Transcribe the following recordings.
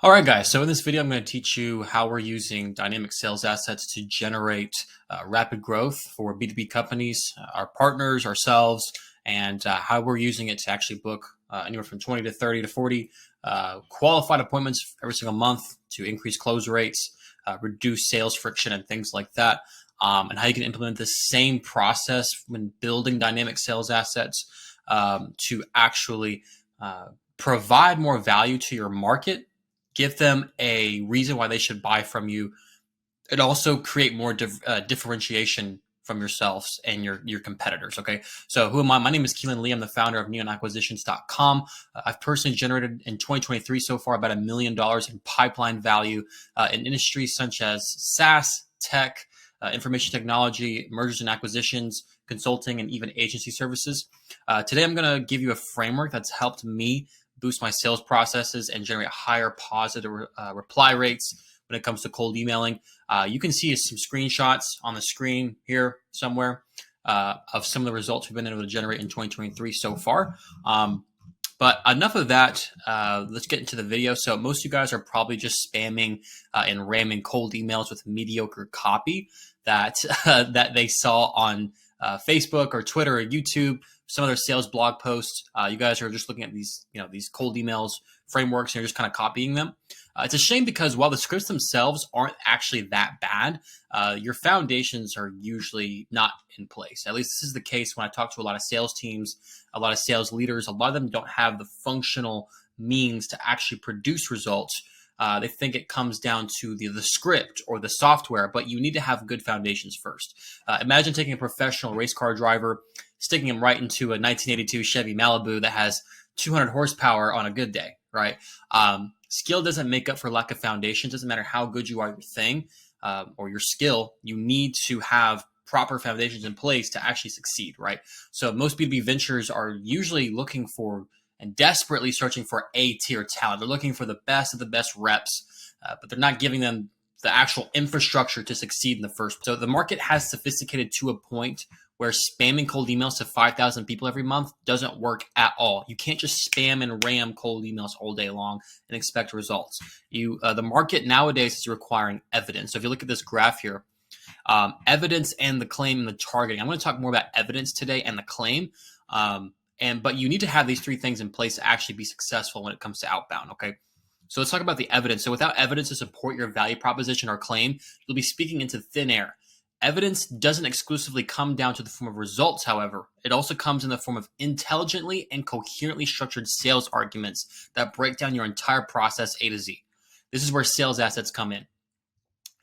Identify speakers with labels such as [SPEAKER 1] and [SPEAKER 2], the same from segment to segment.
[SPEAKER 1] All right, guys. So in this video, I'm going to teach you how we're using dynamic sales assets to generate rapid growth for B2B companies, our partners, ourselves, and how we're using it to actually book anywhere from 20 to 30 to 40 qualified appointments every single month to increase close rates, reduce sales friction, and things like that. And how you can implement the same process when building dynamic sales assets to actually provide more value to your market, give them a reason why they should buy from you, and also create more differentiation from yourselves and your competitors. Okay, so who am I? My name is Keelan Lee. I'm the founder of NeonAcquisitions.com. I've personally generated in 2023 so far about $1 million in pipeline value in industries such as SaaS, tech, information technology, mergers and acquisitions, consulting, and even agency services. Today, I'm going to give you a framework that's helped me boost my sales processes and generate higher positive reply rates when it comes to cold emailing. You can see some screenshots on the screen here somewhere of some of the results we've been able to generate in 2023 so far. But enough of that. Let's get into the video. So most of you guys are probably just spamming and ramming cold emails with mediocre copy that that they saw on Facebook or Twitter or YouTube, some of their sales blog posts. You guys are just looking at these cold emails frameworks and you're just kind of copying them. It's a shame because while the scripts themselves aren't actually that bad, your foundations are usually not in place. At least this is the case when I talk to a lot of sales teams, a lot of sales leaders. A lot of them don't have the functional means to actually produce results. They think it comes down to the script or the software, but you need to have good foundations first. Imagine taking a professional race car driver, sticking him right into a 1982 Chevy Malibu that has 200 horsepower on a good day, right? Skill doesn't make up for lack of foundation. Doesn't matter how good you are at your thing or your skill, you need to have proper foundations in place to actually succeed, right? So most B2B ventures are usually looking for and desperately searching for A-tier talent. They're looking for the best of the best reps, but they're not giving them the actual infrastructure to succeed in the first place. So the market has sophisticated to a point where spamming cold emails to 5,000 people every month doesn't work at all. You can't just spam and ram cold emails all day long and expect results. The market nowadays is requiring evidence. So if you look at this graph here, evidence and the claim and the targeting. I'm going to talk more about evidence today and the claim. But you need to have these three things in place to actually be successful when it comes to outbound. Okay. So let's talk about the evidence. So without evidence to support your value proposition or claim, you'll be speaking into thin air. Evidence doesn't exclusively come down to the form of results, however. It also comes in the form of intelligently and coherently structured sales arguments that break down your entire process A to Z. This is where sales assets come in.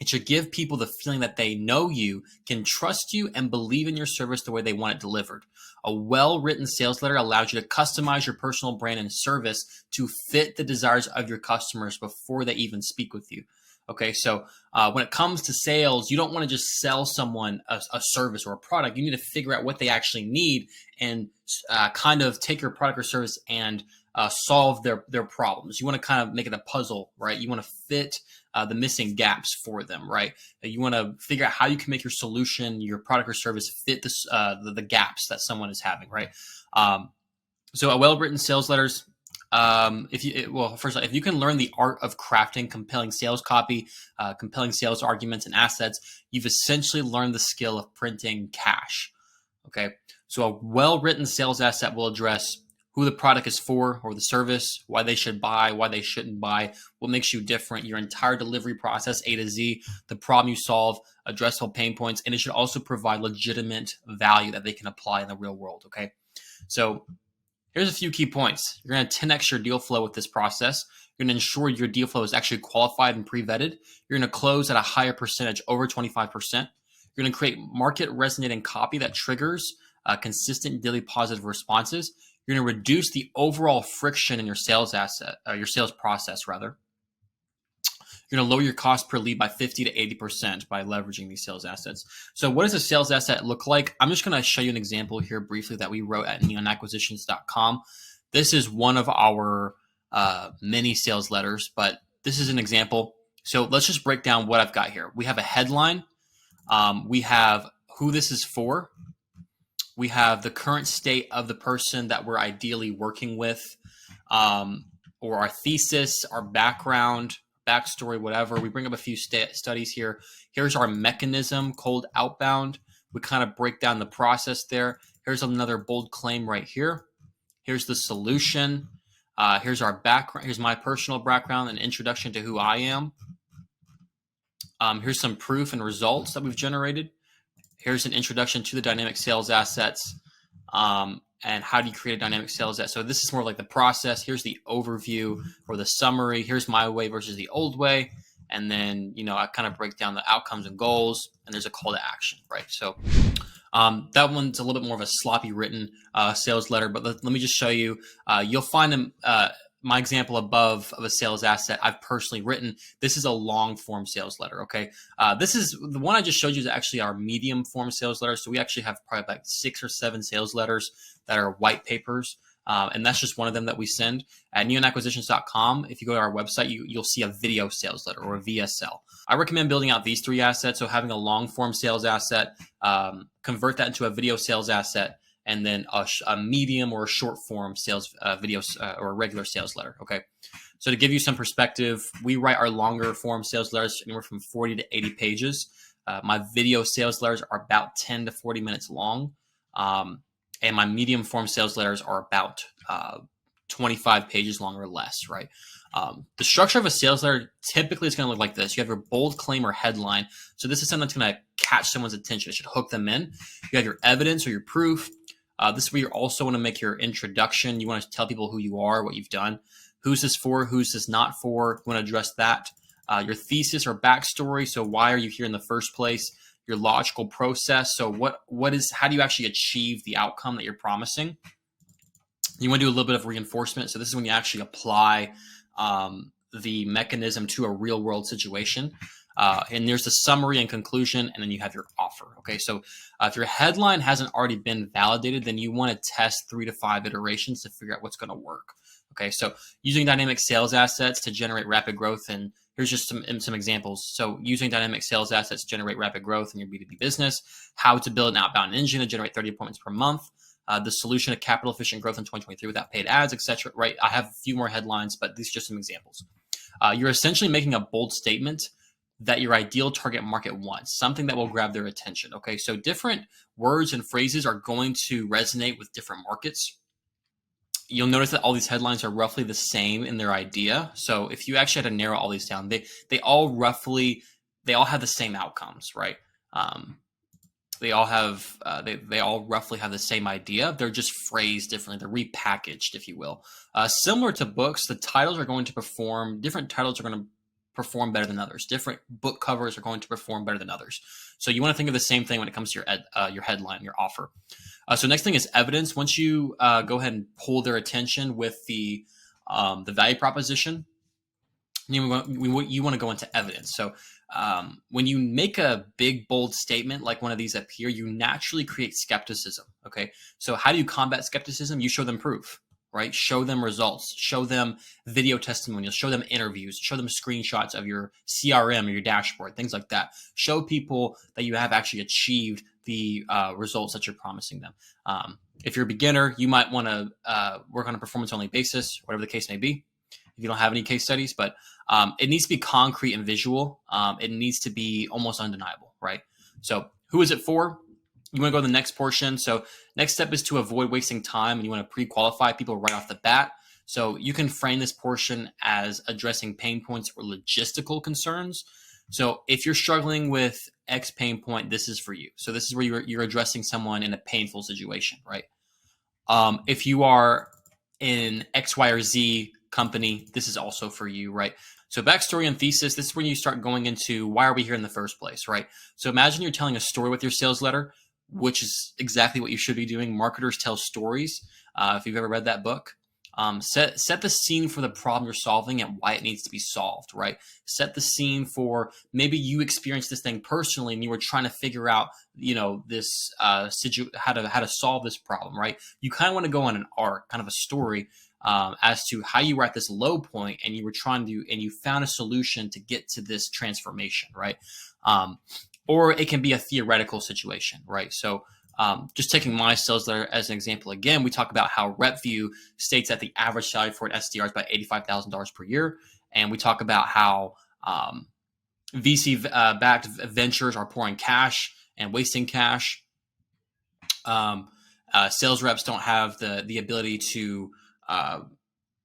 [SPEAKER 1] It should give people the feeling that they know you, can trust you, and believe in your service the way they want it delivered. A well-written sales letter allows you to customize your personal brand and service to fit the desires of your customers before they even speak with you. Okay, so when it comes to sales, you don't want to just sell someone a service or a product. You need to figure out what they actually need and kind of take your product or service and solve their problems. You want to kind of make it a puzzle, right? You want to fit the missing gaps for them, right? You want to figure out how you can make your solution, your product or service fit the gaps that someone is having, right? So a well-written sales letters. If you can learn the art of crafting compelling sales copy, compelling sales arguments and assets, you've essentially learned the skill of printing cash. Okay. So a well-written sales asset will address who the product is for or the service, why they should buy, why they shouldn't buy, what makes you different, your entire delivery process A to Z, the problem you solve, addressable pain points, and it should also provide legitimate value that they can apply in the real world. Okay. So here's a few key points. You're going to 10x your deal flow with this process. You're going to ensure your deal flow is actually qualified and pre-vetted. You're going to close at a higher percentage, over 25%. You're going to create market resonating copy that triggers consistent daily positive responses. You're going to reduce the overall friction in your sales process rather. You're going to lower your cost per lead by 50 to 80% by leveraging these sales assets. So what does a sales asset look like? I'm just going to show you an example here briefly that we wrote at NeonAcquisitions.com. This is one of our mini sales letters, but this is an example. So let's just break down what I've got here. We have a headline. We have who this is for. We have the current state of the person that we're ideally working with. or our thesis, our background, backstory, whatever. We bring up a few studies here. Here's our mechanism, cold outbound. We kind of break down the process there. Here's another bold claim right here. Here's the solution. Here's our background. Here's my personal background, an introduction to who I am. Here's some proof and results that we've generated. Here's an introduction to the dynamic sales assets. And how do you create a dynamic sales asset? So this is more like the process. Here's the overview or the summary. Here's my way versus the old way. And then, I kind of break down the outcomes and goals, and there's a call to action, right? So that one's a little bit more of a sloppy written sales letter, but let me just show you. You'll find my example above of a sales asset I've personally written. This is a long form sales letter. Okay. This is the one I just showed you is actually our medium form sales letter. So we actually have probably like 6 or 7 sales letters that are white papers. And that's just one of them that we send at NeonAcquisitions.com. If you go to our website, you'll see a video sales letter or a VSL. I recommend building out these 3 assets. So having a long form sales asset, convert that into a video sales asset, and then a medium or a short form sales videos or a regular sales letter. Okay. So to give you some perspective, we write our longer form sales letters anywhere from 40 to 80 pages. My video sales letters are about 10 to 40 minutes long. And my medium form sales letters are about 25 pages long or less, right? The structure of a sales letter typically is going to look like this. You have your bold claim or headline. So this is something that's going to catch someone's attention. It should hook them in. You have your evidence or your proof. This is where you also want to make your introduction. You want to tell people who you are, what you've done. Who's this for? Who's this not for? You want to address that. Your thesis or backstory. So why are you here in the first place? Your logical process. So how do you actually achieve the outcome that you're promising? You want to do a little bit of reinforcement. So this is when you actually apply the mechanism to a real world situation. And there's the summary and conclusion, and then you have your offer. Okay, so if your headline hasn't already been validated, then you want to test 3 to 5 iterations to figure out what's going to work. Okay, so using dynamic sales assets to generate rapid growth, and here's just some examples. So using dynamic sales assets to generate rapid growth in your B2B business, how to build an outbound engine to generate 30 appointments per month, the solution to capital efficient growth in 2023 without paid ads, etc. Right? I have a few more headlines, but these are just some examples. You're essentially making a bold statement that your ideal target market wants, something that will grab their attention. Okay, so different words and phrases are going to resonate with different markets. You'll notice that all these headlines are roughly the same in their idea. So if you actually had to narrow all these down, they all have the same outcomes, right? They all roughly have the same idea. They're just phrased differently. They're repackaged, if you will. Similar to books, the titles are going to perform. Different titles are going to perform better than others. Different book covers are going to perform better than others. So you want to think of the same thing when it comes to your headline, your offer. So next thing is evidence. Once you go ahead and pull their attention with the value proposition, you want to go into evidence. So when you make a big, bold statement like one of these up here, you naturally create skepticism. Okay, so how do you combat skepticism? You show them proof. Right? Show them results, show them video testimonials, show them interviews, show them screenshots of your CRM or your dashboard, things like that. Show people that you have actually achieved the results that you're promising them. If you're a beginner, you might want to work on a performance-only basis, whatever the case may be, if you don't have any case studies, but it needs to be concrete and visual. It needs to be almost undeniable, right? So who is it for? You want to go to the next portion. So next step is to avoid wasting time, and you want to pre-qualify people right off the bat. So you can frame this portion as addressing pain points or logistical concerns. So if you're struggling with X pain point, this is for you. So this is where you're addressing someone in a painful situation, right? If you are in X, Y, or Z company, this is also for you, right? So backstory and thesis, this is when you start going into why are we here in the first place, right? So imagine you're telling a story with your sales letter, which is exactly what you should be doing. Marketers tell stories. If you've ever read that book, set the scene for the problem you're solving and why it needs to be solved, right? Set the scene for maybe you experienced this thing personally and you were trying to figure out, this how to solve this problem, right? You kind of want to go on an arc, kind of a story as to how you were at this low point and you found a solution to get to this transformation, right? Or it can be a theoretical situation, right? So Just taking my sales letter as an example again, we talk about how RepView states that the average salary for an SDR is about $85,000 per year. And we talk about how VC-backed ventures are pouring cash and wasting cash. Sales reps don't have the ability to,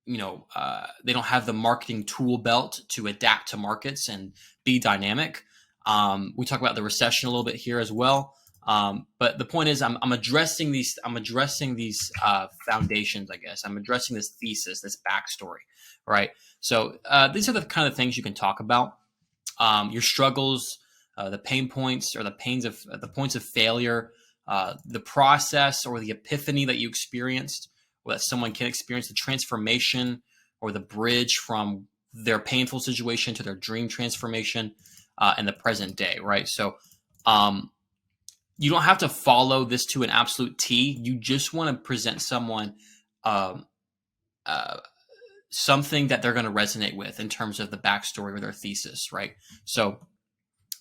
[SPEAKER 1] they don't have the marketing tool belt to adapt to markets and be dynamic. We talk about the recession a little bit here as well. But the point is, I'm addressing these. I'm addressing these foundations, I guess. I'm addressing this thesis, this backstory, right? So these are the kind of things you can talk about. Your struggles, the pain points, or the points of failure, the process or the epiphany that you experienced, or that someone can experience, the transformation or the bridge from their painful situation to their dream transformation in the present day, right? So you don't have to follow this to an absolute T. You just want to present someone something that they're going to resonate with in terms of the backstory or their thesis, right? So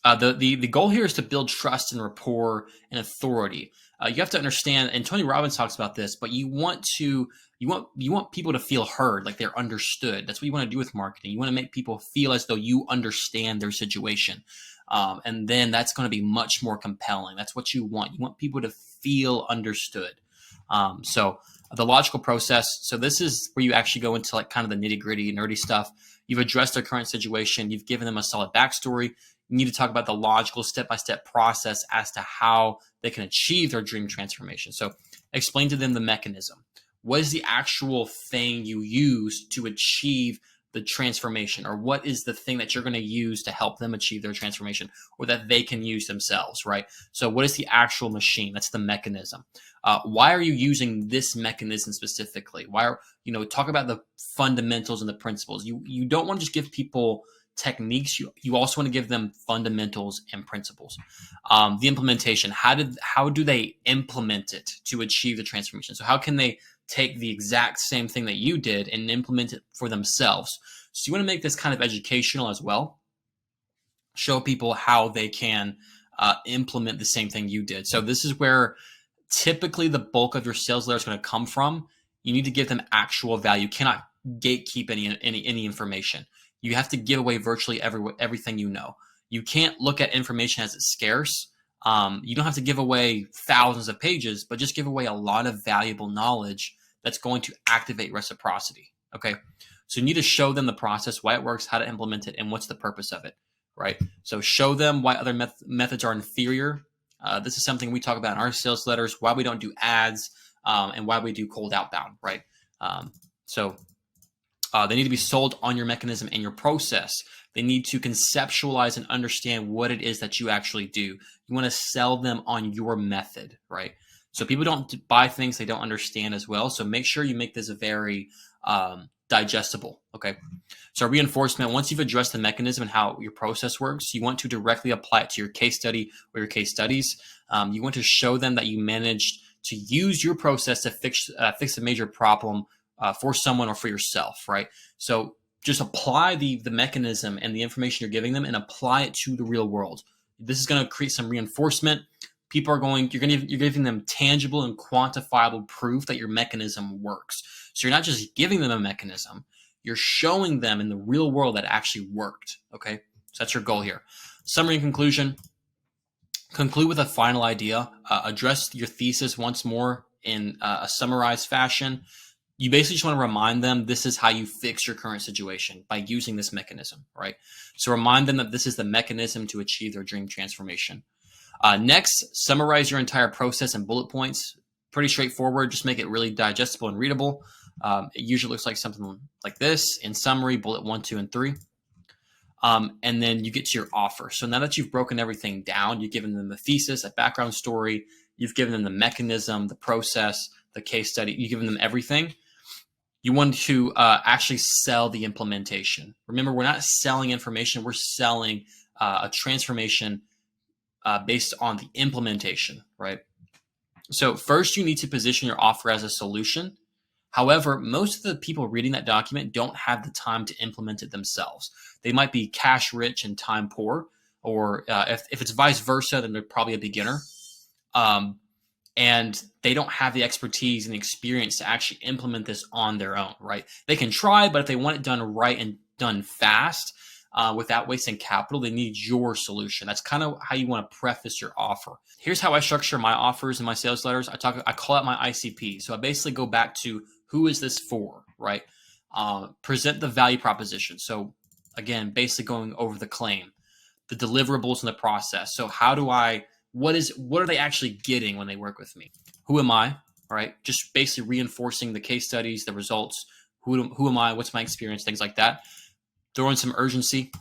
[SPEAKER 1] the goal here is to build trust and rapport and authority. You have to understand, and Tony Robbins talks about this, but you want people to feel heard, like they're understood. That's what you want to do with marketing. You want to make people feel as though you understand their situation. And then that's going to be much more compelling. That's what you want. You want people to feel understood. So the logical process. So this is where you actually go into like kind of the nitty gritty, nerdy stuff. You've addressed their current situation. You've given them a solid backstory. You need to talk about the logical step-by-step process as to how they can achieve their dream transformation. So explain to them the mechanism. What is the actual thing you use to achieve the transformation, or what is the thing that you're going to use to help them achieve their transformation, or that they can use themselves, right? So what is the actual machine? That's the mechanism. Why are you using this mechanism specifically? Talk about the fundamentals and the principles. You don't want to just give people techniques. You also want to give them fundamentals and principles. The implementation, how do they implement it to achieve the transformation? So how can they take the exact same thing that you did and implement it for themselves? So you want to make this kind of educational as well. Show people how they can implement the same thing you did. So this is where typically the bulk of your sales letter is going to come from. You need to give them actual value. You cannot gatekeep any information. You have to give away virtually everything you know. You can't look at information as it's scarce. You don't have to give away thousands of pages, but just give away a lot of valuable knowledge that's going to activate reciprocity. Okay. So you need to show them the process, why it works, how to implement it, and what's the purpose of it, right? So show them why other methods are inferior. This is something we talk about in our sales letters, why we don't do ads, and why we do cold outbound, right? They need to be sold on your mechanism and your process. They need to conceptualize and understand what it is that you actually do. You want to sell them on your method, right? So people don't buy things they don't understand as well. So make sure you make this very digestible, okay? So reinforcement, once you've addressed the mechanism and how your process works, you want to directly apply it to your case study or your case studies. You want to show them that you managed to use your process to fix a major problem for someone or for yourself, right? So just apply the mechanism and the information you're giving them and apply it to the real world. This is going to create some reinforcement. You're giving them tangible and quantifiable proof that your mechanism works. So you're not just giving them a mechanism, you're showing them in the real world that it actually worked, okay? So that's your goal here. Summary and conclusion. Conclude with a final idea. Address your thesis once more in a summarized fashion. You basically just want to remind them this is how you fix your current situation by using this mechanism, right? So remind them that this is the mechanism to achieve their dream transformation. Next, summarize your entire process in bullet points. Pretty straightforward. Just make it really digestible and readable. It usually looks like something like this. In summary, bullet 1, 2, and 3. And then you get to your offer. So now that you've broken everything down, you've given them the thesis, a background story, you've given them the mechanism, the process, the case study, you've given them everything. You want to actually sell the implementation. Remember, we're not selling information. We're selling a transformation based on the implementation, right? So first, you need to position your offer as a solution. However, most of the people reading that document don't have the time to implement it themselves. They might be cash rich and time poor, or if it's vice versa, then they're probably a beginner. and they don't have the expertise and the experience to actually implement this on their own, right? They can try, but if they want it done right and done fast, without wasting capital, they need your solution. That's kind of how you want to preface your offer. Here's how I structure my offers and my sales letters. I call out my ICP. So I basically go back to, who is this for, right? Present the value proposition. So again, basically going over the claim, the deliverables in the process. So what are they actually getting when they work with me? Who am I? All right. Just basically reinforcing the case studies, the results. Who am I? What's my experience? Things like that. Throw in some urgency.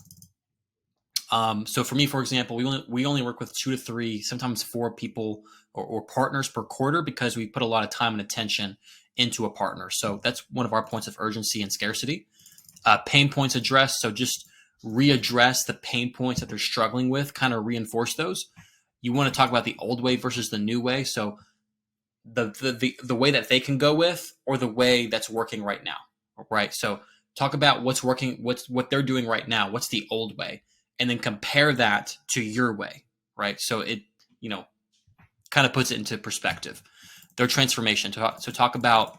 [SPEAKER 1] So for me, for example, we only work with 2 to 3, sometimes 4 people or partners per quarter, because we put a lot of time and attention into a partner. So that's one of our points of urgency and scarcity. Pain points addressed. So just readdress the pain points that they're struggling with, kind of reinforce those. You want to talk about the old way versus the new way. So the way that they can go with, or the way that's working right now, right? So talk about what's working, what they're doing right now. What's the old way? And then compare that to your way, right? So it, kind of puts it into perspective. Their transformation. So talk about,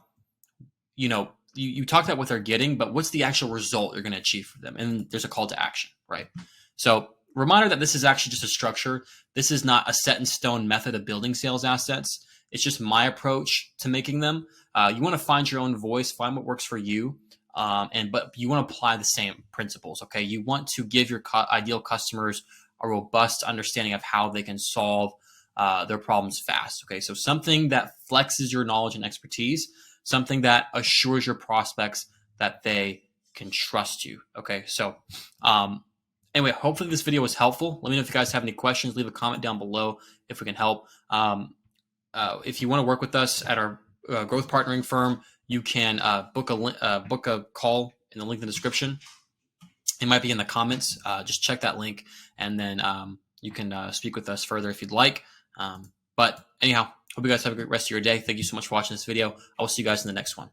[SPEAKER 1] you talk about what they're getting, but what's the actual result you're going to achieve for them? And there's a call to action, right? So reminder that this is actually just a structure. This is not a set in stone method of building sales assets. It's just my approach to making them. You want to find your own voice, find what works for you. But you want to apply the same principles. Okay. You want to give your ideal customers a robust understanding of how they can solve their problems fast. Okay. So something that flexes your knowledge and expertise, something that assures your prospects that they can trust you. Okay. So, anyway, hopefully this video was helpful. Let me know if you guys have any questions. Leave a comment down below if we can help. If you want to work with us at our growth partnering firm, you can book a call in the link in the description. It might be in the comments. Just check that link, and then you can speak with us further if you'd like. But anyhow, hope you guys have a great rest of your day. Thank you so much for watching this video. I will see you guys in the next one.